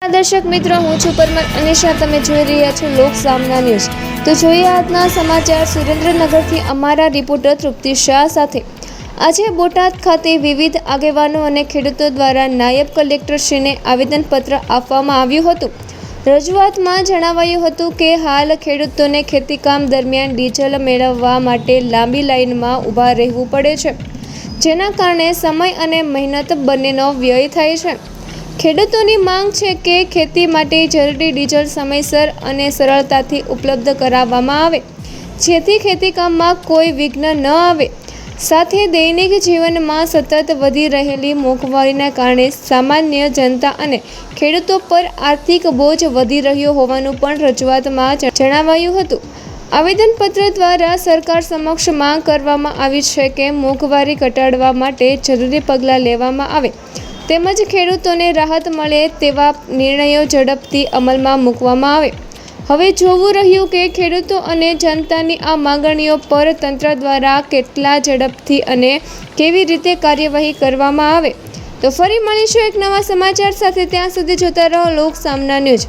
દર્શક મિત્રો, હું છું પરમાર અનિશા. તમે જોઈ રહ્યા છો લોક સામના ન્યૂઝ. તો જોઈએ આજના સમાચાર. સુરેન્દ્રનગરથી અમારા રિપોર્ટર તૃપ્તિ શાહ સાથે. આજે બોટાદ ખાતે વિવિધ આગેવાનો અને ખેડૂતો દ્વારા નાયબ કલેક્ટરશ્રીને આવેદનપત્ર આપવામાં આવ્યું હતું. રજૂઆતમાં જણાવાયું હતું કે હાલ ખેડૂતોને ખેતીકામ દરમિયાન ડીઝલ મેળવવા માટે લાંબી લાઇનમાં ઊભા રહેવું પડે છે, જેના કારણે સમય અને મહેનત બંનેનો વ્યય થાય છે. ખેડૂતોની માંગ છે કે ખેતી માટે જરૂરી ડીઝલ સમયસર અને સરળતાથી ઉપલબ્ધ કરાવવામાં આવે, જેથી ખેતીકામમાં કોઈ વિઘ્ન ન આવે. સાથે દૈનિક જીવનમાં સતત વધી રહેલી મોંઘવારીના કારણે સામાન્ય જનતા અને ખેડૂતો પર આર્થિક બોજ વધી રહ્યો હોવાનું પણ રજૂઆતમાં જણાવાયું હતું. આવેદનપત્ર દ્વારા સરકાર સમક્ષ માંગ કરવામાં આવી છે કે મોંઘવારી ઘટાડવા માટે જરૂરી પગલાં લેવામાં આવે તેમજ ખેડૂતોને રાહત મળે તેવા નિર્ણયો ઝડપથી અમલમાં મૂકવામાં આવે. હવે જોવું રહ્યું કે ખેડૂતો અને જનતાની આ માંગણીઓ પર તંત્ર દ્વારા કેટલા ઝડપથી અને કેવી રીતે કાર્યવાહી કરવામાં આવે. તો ફરી મળીશું એક નવા સમાચાર સાથે. ત્યાં સુધી જોતા રહો લોક સામના ન્યૂઝ.